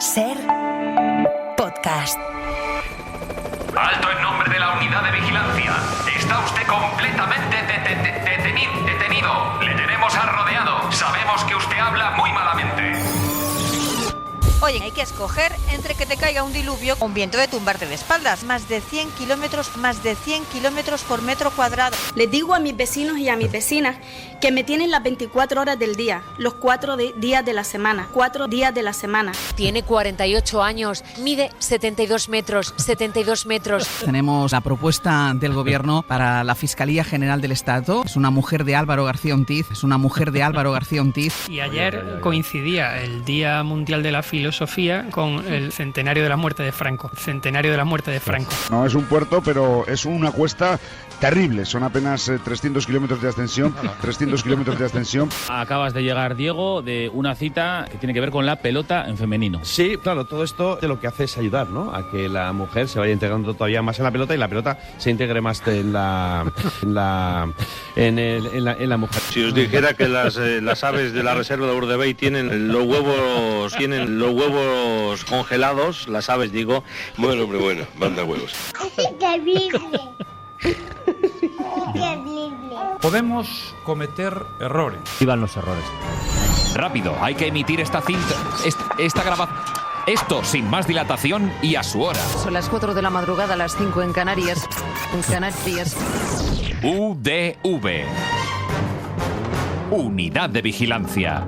SER Podcast. Alto en nombre de la unidad de vigilancia. Está usted completamente detenido. Le tenemos rodeado. Sabemos que usted habla muy malamente. Oye, hay que escoger entre que te caiga un diluvio o un viento de tumbarte de espaldas. Más de 100 kilómetros por metro cuadrado. Les digo a mis vecinos y a mis vecinas que me tienen las 24 horas del día, los 4 días de la semana, 4 días de la semana. Tiene 48 años, mide 72 metros. Tenemos la propuesta del Gobierno para la Fiscalía General del Estado. Es una mujer de Álvaro García Ortiz. Y ayer coincidía el Día Mundial de la Filosofía con el centenario de la muerte de Franco. No es un puerto, pero es una cuesta terrible. Son apenas 300 kilómetros de ascensión. Acabas de llegar, Diego, de una cita que tiene que ver con la pelota en femenino. Sí, claro, todo esto lo que hace es ayudar, ¿no?, a que la mujer se vaya integrando todavía más en la pelota y la pelota se integre más en la mujer. Si os dijera que las aves de la reserva de Urdebey tienen los huevos congelados, las aves digo, bueno, manda huevos. Podemos cometer errores. Iban los errores. Rápido, hay que emitir esta cinta, esta grabación. Esto sin más dilatación y a su hora. Son las 4 de la madrugada, las 5 en Canarias. UDV. Unidad de Vigilancia.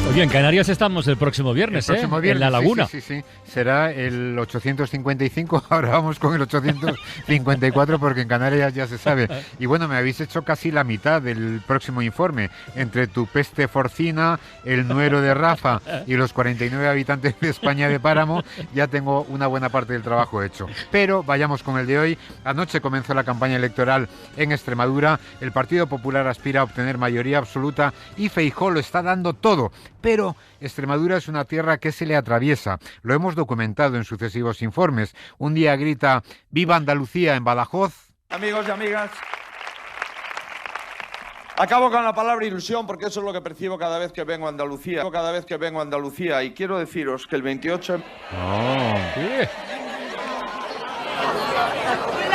Oye, en Canarias estamos el próximo viernes, en La Laguna. Sí. Será el 855, ahora vamos con el 854 porque en Canarias ya se sabe. Y bueno, me habéis hecho casi la mitad del próximo informe. Entre tu peste porcina, el nuero de Rafa y los 49 habitantes de España de Páramo, ya tengo una buena parte del trabajo hecho. Pero vayamos con el de hoy. Anoche comenzó la campaña electoral en Extremadura. El Partido Popular aspira a obtener mayoría absoluta y Feijóo lo está dando todo. Pero Extremadura es una tierra que se le atraviesa. Lo hemos documentado en sucesivos informes. Un día grita ¡Viva Andalucía! En Badajoz. Amigos y amigas, acabo con la palabra ilusión porque eso es lo que percibo cada vez que vengo a Andalucía. Y quiero deciros que el 28...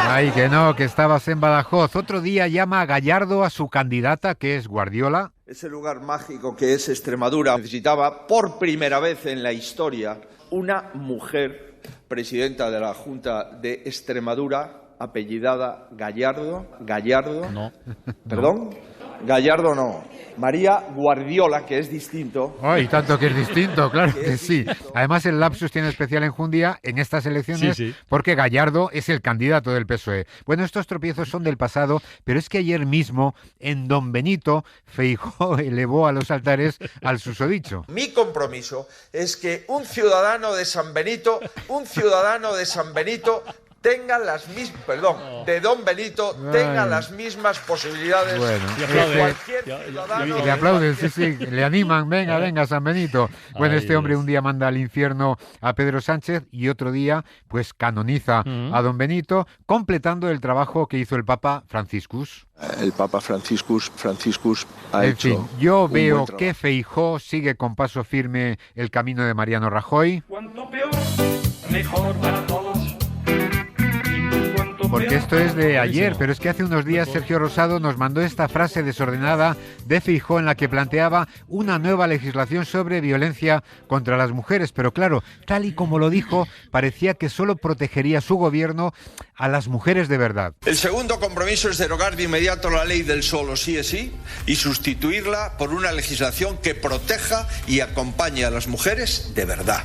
Ay, que no, que estabas en Badajoz. Otro día llama a Gallardo a su candidata, que es Guardiola. Ese lugar mágico que es Extremadura necesitaba por primera vez en la historia una mujer presidenta de la Junta de Extremadura apellidada Gallardo. Gallardo no. María Guardiola, que es distinto. Ay, tanto que es distinto, claro que sí. Además, el lapsus tiene especial enjundia en estas elecciones porque Gallardo es el candidato del PSOE. Bueno, estos tropiezos son del pasado, pero es que ayer mismo, en Don Benito, Feijóo elevó a los altares al susodicho. Mi compromiso es que un ciudadano de San Benito tenga las mismas posibilidades que cualquier ciudadano. Le aplauden, sí, le animan, venga, San Benito. Bueno, este hombre un día manda al infierno a Pedro Sánchez y otro día, pues canoniza a Don Benito, completando el trabajo que hizo el Papa Franciscus. El Papa Franciscus ha hecho. En fin, yo veo que que Feijóo sigue con paso firme el camino de Mariano Rajoy. Cuanto peor, mejor para todos. Porque esto es de ayer, pero es que hace unos días Sergio Rosado nos mandó esta frase desordenada de Feijóo en la que planteaba una nueva legislación sobre violencia contra las mujeres. Pero claro, tal y como lo dijo, parecía que solo protegería su gobierno a las mujeres de verdad. El segundo compromiso es derogar de inmediato la ley del solo sí es sí y sustituirla por una legislación que proteja y acompañe a las mujeres de verdad.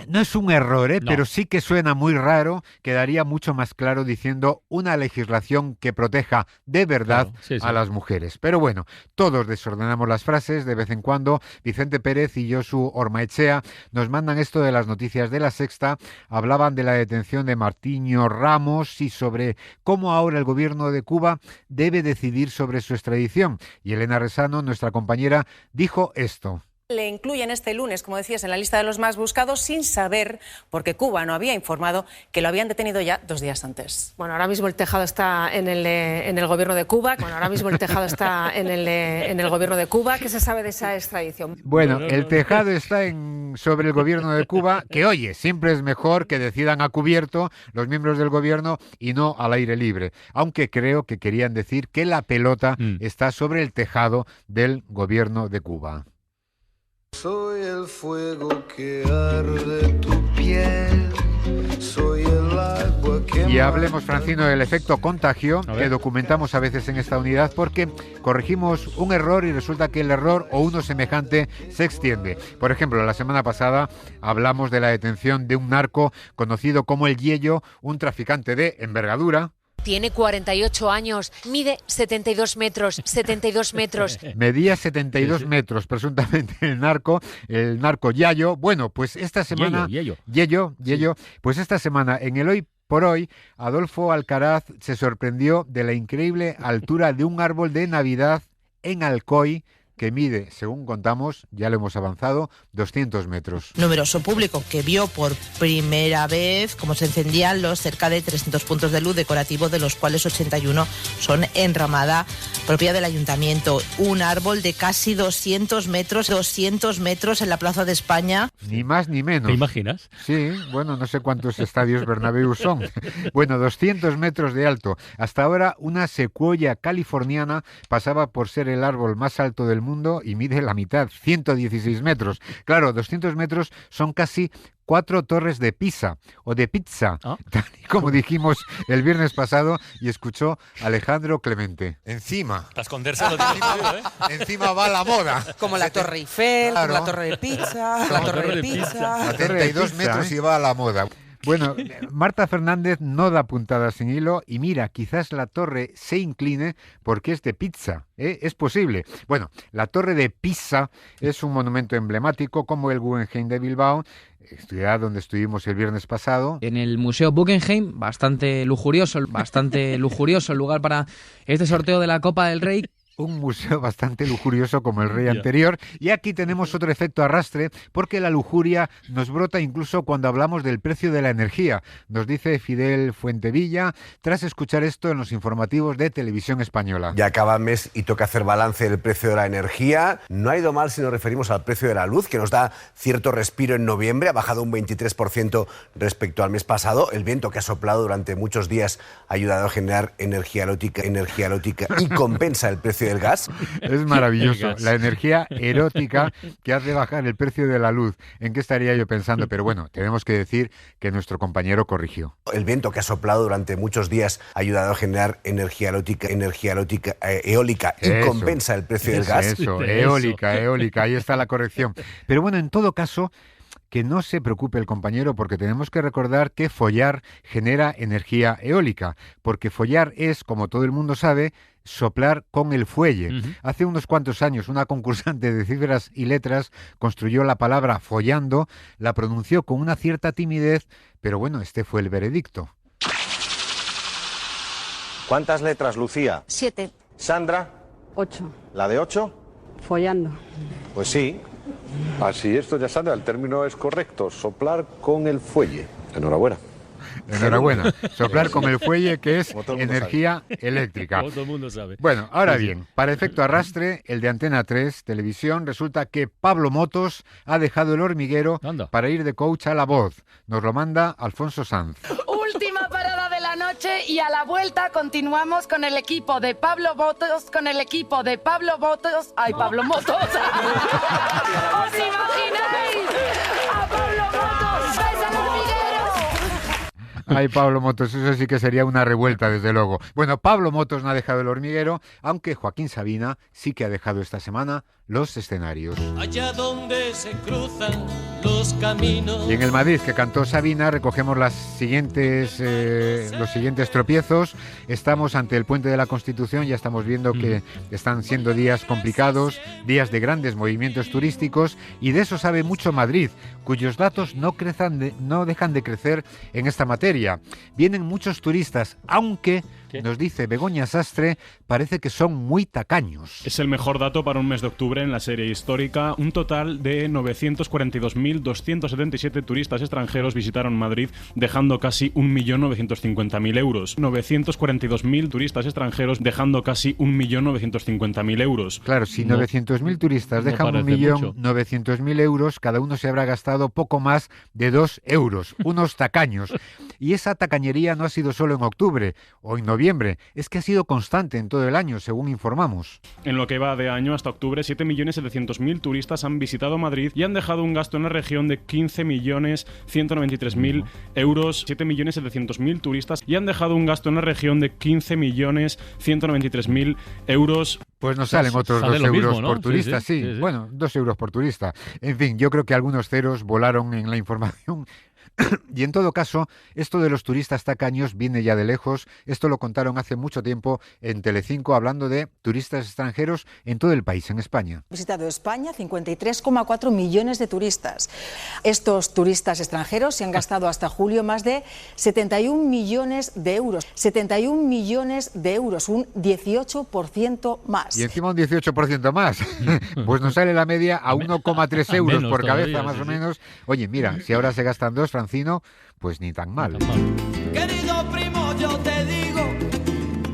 No es un error, pero sí que suena muy raro. Quedaría mucho más claro diciendo una legislación que proteja de verdad a las mujeres. Pero bueno, todos desordenamos las frases de vez en cuando. Vicente Pérez y Josu Ormaechea nos mandan esto de las noticias de La Sexta. Hablaban de la detención de Martiño Ramos y sobre cómo ahora el gobierno de Cuba debe decidir sobre su extradición. Y Elena Resano, nuestra compañera, dijo esto. Le incluyen este lunes, como decías, en la lista de los más buscados sin saber, porque Cuba no había informado que lo habían detenido ya 2 días antes. Bueno, ahora mismo el tejado está en el gobierno de Cuba. ¿Qué se sabe de esa extradición? Bueno, el tejado está sobre el gobierno de Cuba, que oye, siempre es mejor que decidan a cubierto los miembros del gobierno y no al aire libre. Aunque creo que querían decir que la pelota está sobre el tejado del gobierno de Cuba. Soy el fuego que arde tu piel, soy el agua que... Y hablemos, Francino, del efecto contagio que documentamos a veces en esta unidad, porque corregimos un error y resulta que el error o uno semejante se extiende. Por ejemplo, la semana pasada hablamos de la detención de un narco conocido como el Yello, un traficante de envergadura. Tiene 48 años, mide 72 metros. Medía 72 metros, presuntamente el narco Yayo. Bueno, pues esta semana... Yello. Pues esta semana, en el Hoy por Hoy, Adolfo Alcaraz se sorprendió de la increíble altura de un árbol de Navidad en Alcoy, que mide, según contamos, ya lo hemos avanzado, 200 metros. Numeroso público que vio por primera vez cómo se encendían los cerca de 300 puntos de luz decorativos, de los cuales 81 son enramada propia del ayuntamiento. Un árbol de casi 200 metros en la Plaza de España. Ni más ni menos. ¿Te imaginas? Sí, bueno, no sé cuántos estadios Bernabéu son. Bueno, 200 metros de alto. Hasta ahora una secuoya californiana pasaba por ser el árbol más alto del mundo y mide la mitad, 116 metros. Claro, 200 metros son casi 4 torres de Pisa o de pizza, tal y como dijimos el viernes pasado y escuchó Alejandro Clemente. Encima. Para esconderse lo ¿eh? Encima va la moda. Como la Torre Eiffel, como la Torre de Pizza, la Torre de Pizza. 72 metros y va a la moda. Bueno, Marta Fernández no da puntadas sin hilo y mira, quizás la torre se incline porque es de pizza, ¿eh? Es posible. Bueno, la Torre de Pisa es un monumento emblemático como el Guggenheim de Bilbao, ciudad donde estuvimos el viernes pasado. En el Museo Guggenheim, bastante lujurioso el lugar para este sorteo de la Copa del Rey. Un museo bastante lujurioso como el rey anterior. Y aquí tenemos otro efecto arrastre, porque la lujuria nos brota incluso cuando hablamos del precio de la energía. Nos dice Fidel Fuentevilla, tras escuchar esto en los informativos de Televisión Española. Ya acaba el mes y toca hacer balance del precio de la energía. No ha ido mal si nos referimos al precio de la luz, que nos da cierto respiro en noviembre. Ha bajado un 23% respecto al mes pasado. El viento que ha soplado durante muchos días ha ayudado a generar energía erótica y compensa el precio del gas. Es maravilloso, la energía erótica que hace bajar el precio de la luz. ¿En qué estaría yo pensando? Pero bueno, tenemos que decir que nuestro compañero corrigió. El viento que ha soplado durante muchos días ha ayudado a generar energía eólica y compensa el precio del gas. Eólica, ahí está la corrección. Pero bueno, en todo caso, que no se preocupe el compañero, porque tenemos que recordar que follar genera energía eólica, porque follar es, como todo el mundo sabe, soplar con el fuelle. Hace unos cuantos años una concursante de cifras y letras construyó la palabra follando, la pronunció con una cierta timidez, pero bueno, este fue el veredicto. ¿Cuántas letras, Lucía? 7. Sandra. 8. ¿La de 8? Follando. Pues sí. Así es, doña Sandra, el término es correcto, soplar con el fuelle. Enhorabuena. Enhorabuena. Soplar con el fuelle, que es energía eléctrica. Como todo el mundo sabe. Bueno, ahora bien, para efecto arrastre, el de Antena 3 Televisión, resulta que Pablo Motos ha dejado el hormiguero para ir de coach a La Voz. Nos lo manda Alfonso Sanz. Última parada de la noche y a la vuelta continuamos con el equipo de Pablo Motos, ¡Ay, Pablo Motos! ¿Os imagináis? ¡A Pablo Motos! ¡Vais al hormiguero! Ay, Pablo Motos, eso sí que sería una revuelta, desde luego. Bueno, Pablo Motos no ha dejado el hormiguero, aunque Joaquín Sabina sí que ha dejado esta semana los escenarios. Allá donde se cruzan los caminos. Y en el Madrid que cantó Sabina recogemos los siguientes tropiezos. Estamos ante el Puente de la Constitución, ya estamos viendo que están siendo días complicados, días de grandes movimientos turísticos, y de eso sabe mucho Madrid, cuyos datos no dejan de crecer en esta materia. Vienen muchos turistas, aunque nos dice Begoña Sastre, parece que son muy tacaños. Es el mejor dato para un mes de octubre en la serie histórica. Un total de 942.277 turistas extranjeros visitaron Madrid, dejando casi 1.950.000 euros. 942.000 turistas extranjeros dejando casi 1.950.000 euros. Claro, si 900.000 turistas dejan 1.900.000 euros, cada uno se habrá gastado poco más de 2 euros. Unos tacaños. Y esa tacañería no ha sido solo en octubre o en noviembre, es que ha sido constante en todo el año, según informamos. En lo que va de año hasta octubre, 7.700.000 turistas han visitado Madrid y han dejado un gasto en la región de 15.193.000 euros. 7.700.000 turistas y han dejado un gasto en la región de 15.193.000 euros. Pues nos salen otros 2 euros por turista, sí. Bueno, 2 euros por turista. En fin, yo creo que algunos ceros volaron en la información. Y en todo caso, esto de los turistas tacaños viene ya de lejos. Esto lo contaron hace mucho tiempo en Telecinco, hablando de turistas extranjeros en todo el país, en España. Visitado España 53,4 millones de turistas. Estos turistas extranjeros se han gastado hasta julio más de 71 millones de euros. 71 millones de euros, un 18% más. Y encima un 18% más. Pues nos sale la media a 1,3 euros por cabeza, más o menos. Oye, mira, si ahora se gastan 2, Francino, pues ni tan mal. Querido primo, yo te digo,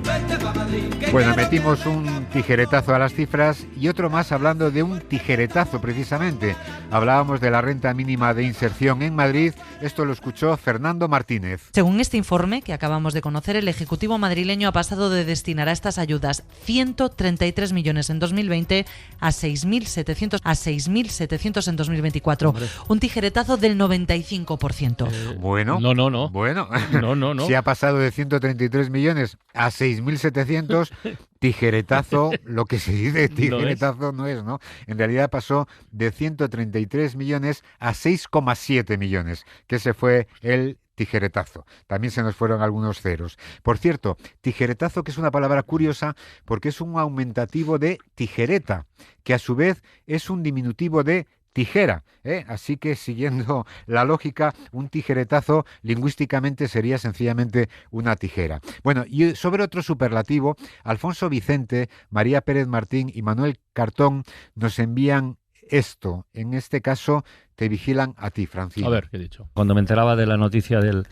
vete pa' Madrid. Bueno, metimos un tijeretazo a las cifras y otro más hablando de un tijeretazo precisamente. Hablábamos de la renta mínima de inserción en Madrid. Esto lo escuchó Fernando Martínez. Según este informe que acabamos de conocer, el Ejecutivo madrileño ha pasado de destinar a estas ayudas 133 millones en 2020 a 6.700 en 2024. Hombre. Un tijeretazo del 95%. Bueno. No. Bueno. No. Si ha pasado de 133 millones a 6.700, tijeretazo, lo que se dice tijeretazo no es, ¿no? En realidad pasó de 133 millones a 6,7 millones, que ese fue el tijeretazo. También se nos fueron algunos ceros. Por cierto, tijeretazo, que es una palabra curiosa porque es un aumentativo de tijereta, que a su vez es un diminutivo de tijera, así que siguiendo la lógica, un tijeretazo lingüísticamente sería sencillamente una tijera. Bueno, y sobre otro superlativo, Alfonso Vicente, María Pérez Martín y Manuel Cartón nos envían esto. En este caso, te vigilan a ti, Francino. A ver, ¿qué he dicho? Cuando me enteraba de la noticia del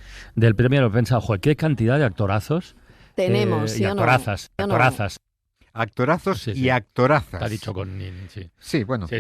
premio, pensaba, joder, qué cantidad de actorazos. Tenemos, ¿sí y o no? actorazas. Actorazos sí. Y actorazas. Te ha dicho con... Sí, sí bueno. Sí.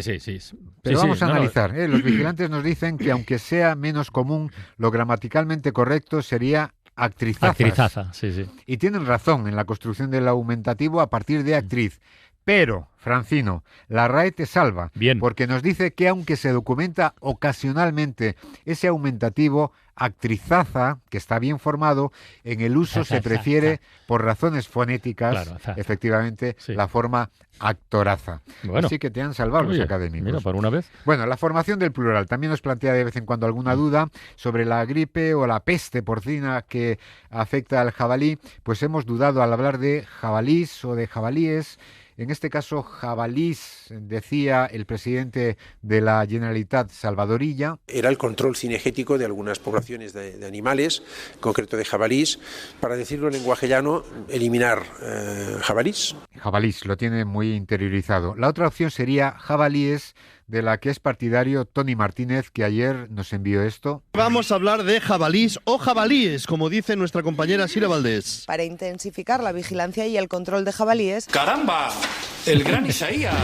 Pero vamos a analizar. Los vigilantes nos dicen que aunque sea menos común, lo gramaticalmente correcto sería actrizazas. Actrizaza, sí. Y tienen razón en la construcción del aumentativo a partir de actriz. Pero, Francino, la RAE te salva. Bien. Porque nos dice que aunque se documenta ocasionalmente ese aumentativo, actrizaza, que está bien formado, en el uso se prefiere, por razones fonéticas, efectivamente, la forma actoraza. Bueno. Así que te han salvado los académicos. Mira, por una vez. Bueno, la formación del plural también nos plantea de vez en cuando alguna duda sobre la gripe o la peste porcina que afecta al jabalí. Pues hemos dudado al hablar de jabalís o de jabalíes. En este caso, jabalís, decía el presidente de la Generalitat, Salvador Illa. Era el control cinegético de algunas poblaciones de animales, en concreto de jabalís. Para decirlo en lenguaje llano, eliminar jabalís. Jabalís, lo tiene muy interiorizado. La otra opción sería jabalíes, de la que es partidario Tony Martínez, que ayer nos envió esto. Vamos a hablar de jabalís o jabalíes, como dice nuestra compañera Sira Valdés. Para intensificar la vigilancia y el control de jabalíes... ¡Caramba! ¡El gran Isaías!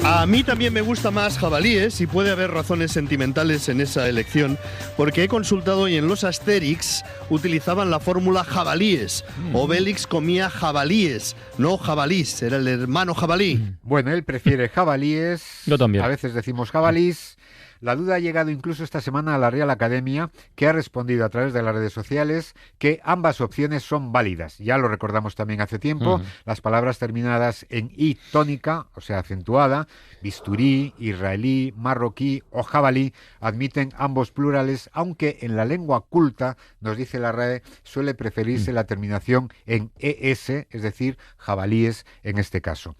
A mí también me gusta más jabalíes y puede haber razones sentimentales en esa elección, porque he consultado y en los Asterix utilizaban la fórmula jabalíes. Obélix comía jabalíes, no jabalís, era el hermano jabalí. Bueno, él prefiere jabalíes. Yo también. A veces decimos jabalís. La duda ha llegado incluso esta semana a la Real Academia, que ha respondido a través de las redes sociales que ambas opciones son válidas. Ya lo recordamos también hace tiempo. Las palabras terminadas en i tónica, o sea, acentuada, bisturí, israelí, marroquí o jabalí, admiten ambos plurales, aunque en la lengua culta, nos dice la RAE, suele preferirse la terminación en es, es decir, jabalíes en este caso.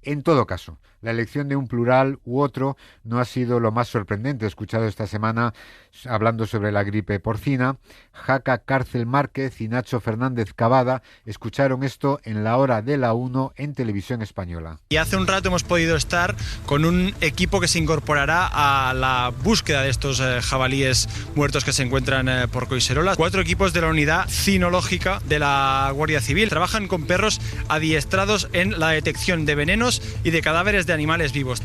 En todo caso, la elección de un plural u otro no ha sido lo más sorprendente. He escuchado esta semana, hablando sobre la gripe porcina, Jaca Cárcel Márquez y Nacho Fernández Cavada escucharon esto en La Hora de la 1 en Televisión Española. Y hace un rato hemos podido estar con un equipo que se incorporará a la búsqueda de estos jabalíes muertos que se encuentran por Collserola. 4 equipos de la unidad cinológica de la Guardia Civil trabajan con perros adiestrados en la detección de venenos y de cadáveres de animales vivos.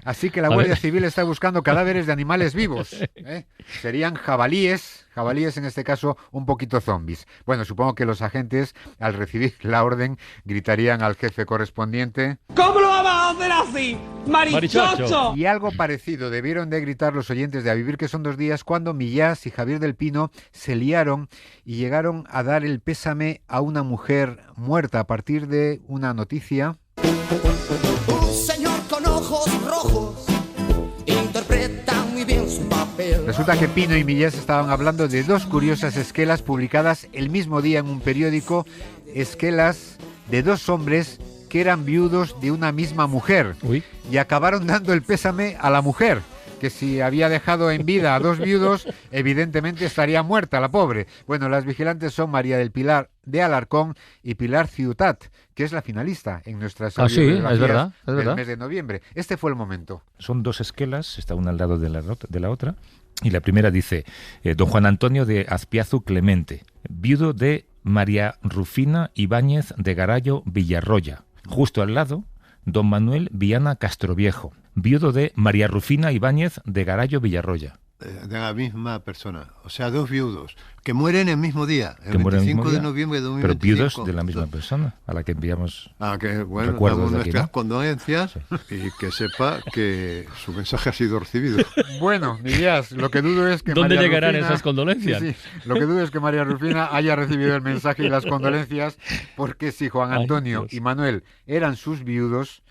Así que la Guardia Civil está buscando cadáveres de animales vivos. Serían jabalíes en este caso un poquito zombies. Bueno, supongo que los agentes, al recibir la orden, gritarían al jefe correspondiente: ¿Cómo lo vamos a hacer así, marichocho? Y algo parecido debieron de gritar los oyentes de A Vivir que son 2 días cuando Millás y Javier del Pino se liaron y llegaron a dar el pésame a una mujer muerta a partir de una noticia. Un señor con ojos rojos interpreta muy bien su papel. Resulta que Pino y Millás estaban hablando de 2 curiosas esquelas publicadas el mismo día en un periódico, esquelas de 2 hombres que eran viudos de una misma mujer. Y acabaron dando el pésame a la mujer, que si había dejado en vida a 2 viudos, evidentemente estaría muerta la pobre. Bueno, las vigilantes son María del Pilar de Alarcón y Pilar Ciutat, que es la finalista en nuestras audiografías del mes de noviembre. Este fue el momento. Son 2 esquelas, está una al lado de la otra, y la primera dice: don Juan Antonio de Azpiazu Clemente, viudo de María Rufina Ibáñez de Garallo Villarroya. Justo al lado, don Manuel Viana Castroviejo, viudo de María Rufina Ibáñez de Garallo Villarroya. De la misma persona, o sea, 2 viudos que mueren el mismo día, el 25 de noviembre de 2025. Pero viudos de la misma persona, a la que enviamos bueno, recuerdos damos de nuestras aquí, ¿no? condolencias y que sepa que su mensaje ha sido recibido. Bueno, Millás, lo que dudo es que ¿Dónde María llegarán Rufina, esas condolencias? Sí, lo que dudo es que María Rufina haya recibido el mensaje y las condolencias, porque si Juan Antonio y Manuel eran sus viudos,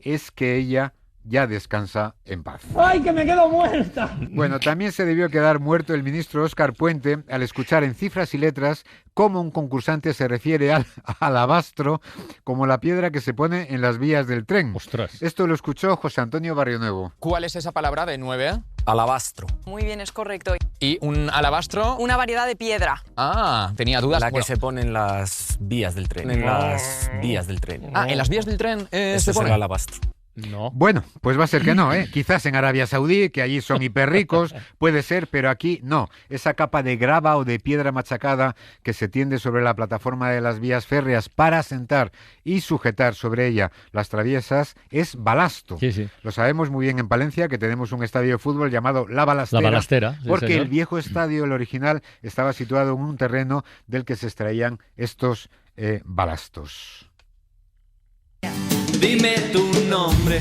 es que ella ya descansa en paz. ¡Ay, que me quedo muerta! Bueno, también se debió quedar muerto el ministro Óscar Puente al escuchar en Cifras y Letras cómo un concursante se refiere al alabastro como la piedra que se pone en las vías del tren. ¡Ostras! Esto lo escuchó José Antonio Barrionuevo. ¿Cuál es esa palabra de 9? Alabastro. Muy bien, es correcto. ¿Y un alabastro? Una variedad de piedra. Ah, tenía dudas. La que se pone en las vías del tren. En las vías del tren. Ah, en las vías del tren Eso es el alabastro. No. Bueno, pues va a ser que no, ¿eh? Quizás en Arabia Saudí, que allí son hiperricos, puede ser, pero aquí no. Esa capa de grava o de piedra machacada que se tiende sobre la plataforma de las vías férreas para sentar y sujetar sobre ella las traviesas es balasto. Sí. Lo sabemos muy bien en Palencia, que tenemos un estadio de fútbol llamado La Balastera. La Balastera, sí, porque señor. el viejo estadio, el original, estaba situado en un terreno del que se extraían estos balastos. Dime tu nombre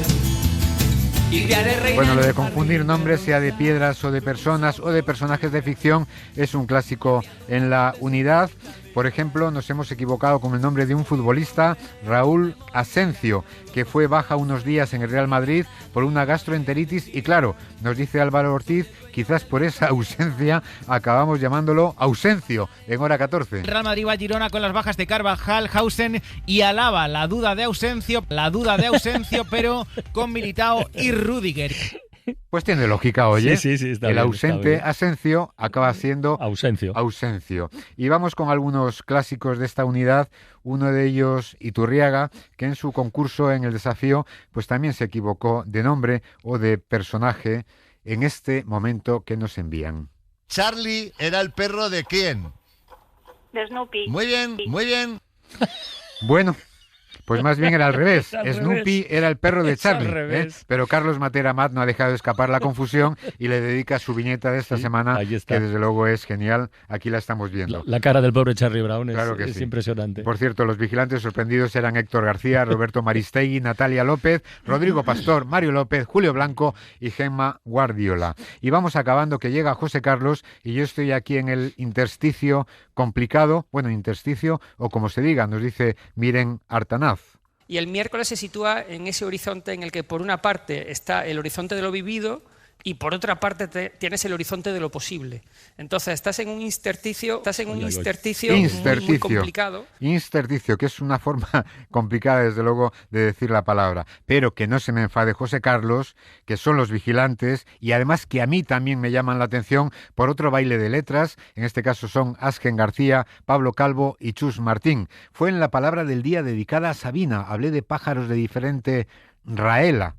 y te haré reír. Bueno, lo de confundir nombres, sea de piedras o de personas o de personajes de ficción, es un clásico en la unidad. Por ejemplo, nos hemos equivocado con el nombre de un futbolista, Raúl Asencio, que fue baja unos días en el Real Madrid por una gastroenteritis y claro, nos dice Álvaro Ortiz, quizás por esa ausencia acabamos llamándolo Ausencio en hora 14. El Real Madrid va a Girona con las bajas de Carvajal, Hausen y Alaba. La duda de Ausencio, pero con Militao y Rüdiger. Pues tiene lógica, oye. Sí, está el bien, ausente está bien. Asencio acaba siendo Ausencio. Y vamos con algunos clásicos de esta unidad. Uno de ellos, Iturriaga, que en su concurso en el desafío, pues también se equivocó de nombre o de personaje en este momento que nos envían. Charlie era el perro de quién? De Snoopy. Muy bien, muy bien. Bueno, pues más bien era al revés. Al Snoopy revés. era el perro de Es al Charlie. revés. Pero Carlos Matera Amat no ha dejado de escapar la confusión y le dedica su viñeta de esta semana, que desde luego es genial. Aquí la estamos viendo. La cara del pobre Charlie Brown Claro que es sí. impresionante. Por cierto, los vigilantes sorprendidos eran Héctor García, Roberto Maristegui, Natalia López, Rodrigo Pastor, Mario López, Julio Blanco y Gemma Guardiola. Y vamos acabando, que llega José Carlos y yo estoy aquí en el intersticio complicado, intersticio o como se diga, nos dice Miren Artanaz. Y el miércoles se sitúa en ese horizonte en el que por una parte está el horizonte de lo vivido y por otra parte tienes el horizonte de lo posible. Entonces estás en un intersticio, muy complicado. Intersticio, que es una forma complicada, desde luego, de decir la palabra. Pero que no se me enfade José Carlos, que son los vigilantes, y además que a mí también me llaman la atención por otro baile de letras. En este caso son Asken García, Pablo Calvo y Chus Martín. Fue en la palabra del día dedicada a Sabina. Hablé de pájaros de diferente raela.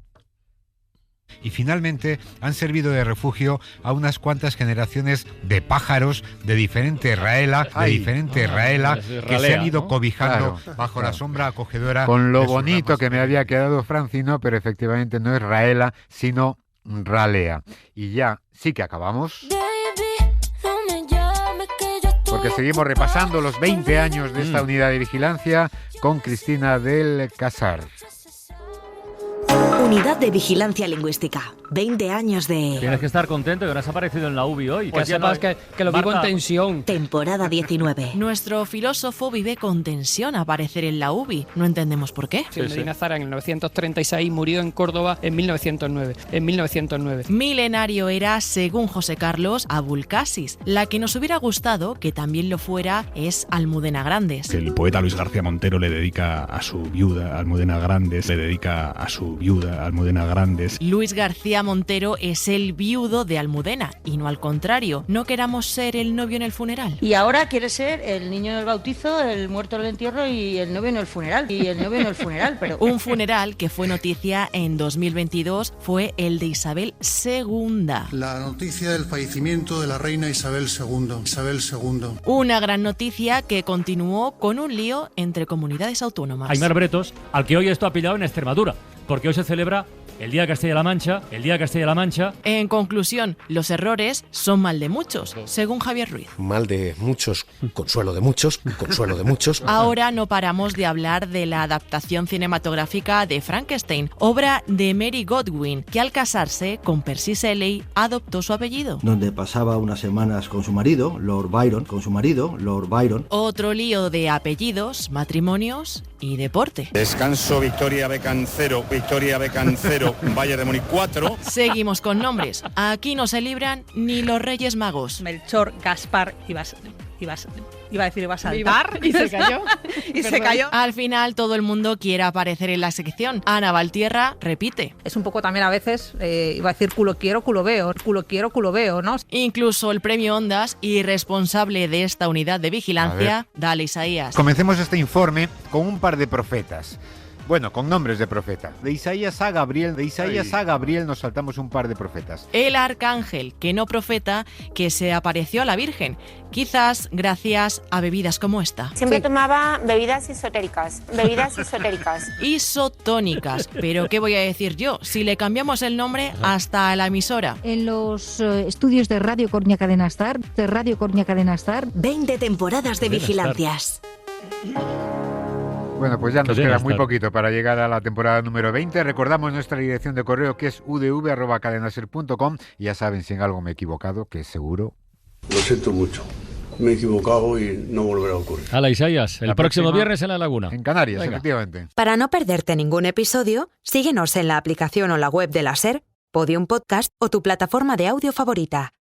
Y finalmente han servido de refugio a unas cuantas generaciones de pájaros de diferente raela, que se han ido cobijando bajo la sombra acogedora. Con lo bonito que me había quedado Francino, pero efectivamente no es raela, sino ralea. Y ya sí que acabamos. Porque seguimos repasando los 20 años de esta unidad de vigilancia con Cristina del Casar. Unidad de Vigilancia Lingüística. 20 años de... Tienes que estar contento que no has aparecido en la UBI hoy. Pues sepas que lo vivo en tensión. Temporada 19. Nuestro filósofo vive con tensión a aparecer en la UBI. No entendemos por qué. Medina Zara en 1936 murió en Córdoba en 1909. Milenario era, según José Carlos, Abulcasis. La que nos hubiera gustado que también lo fuera es Almudena Grandes. El poeta Luis García Montero le dedica a su viuda Almudena Grandes, Luis García Montero es el viudo de Almudena y no al contrario. No queramos ser el novio en el funeral. Y ahora quiere ser el niño en el bautizo, el muerto en el entierro y el novio en el funeral. Pero... Un funeral que fue noticia en 2022 fue el de Isabel II. La noticia del fallecimiento de la reina Isabel II. Una gran noticia que continuó con un lío entre comunidades autónomas. Aimar Bretos, al que hoy esto ha pillado en Extremadura, porque hoy se celebra el Día de Castilla-La Mancha. En conclusión, los errores son mal de muchos, según Javier Ruiz. Mal de muchos, consuelo de muchos. Ahora no paramos de hablar de la adaptación cinematográfica de Frankenstein, obra de Mary Godwin, que al casarse con Percy Shelley adoptó su apellido. Donde pasaba unas semanas con su marido, Lord Byron. Otro lío de apellidos, matrimonios y deporte. Descanso, Victoria Beckham 0, Bayern de Múnich 4. Seguimos con nombres. Aquí no se libran ni los Reyes Magos. Melchor, Gaspar iba a saltar y se cayó. Se cayó. Al final todo el mundo quiere aparecer en la sección. Ana Valtierra repite. Es un poco también a veces, iba a decir culo quiero, culo veo, ¿no? Incluso el premio Ondas y responsable de esta unidad de vigilancia, Dale Isaías. Comencemos este informe con un par de profetas. Bueno, con nombres de profeta. De Isaías a Gabriel nos saltamos un par de profetas. El arcángel, que no profeta, que se apareció a la Virgen, quizás gracias a bebidas como esta. Siempre tomaba bebidas esotéricas. Isotónicas. Pero ¿qué voy a decir yo? Si le cambiamos el nombre hasta a la emisora. En los estudios de Radio Cornia Cadena Star, 20 temporadas de vigilancias. Bueno, pues ya nos queda muy poquito para llegar a la temporada número 20. Recordamos nuestra dirección de correo, que es udv@cadenaser.com. Y ya saben, si en algo me he equivocado, que seguro. Lo siento mucho. Me he equivocado y no volverá a ocurrir. Hala, Isaías, el próximo viernes en La Laguna. En Canarias, efectivamente. Para no perderte ningún episodio, síguenos en la aplicación o la web de la SER, Podium Podcast o tu plataforma de audio favorita.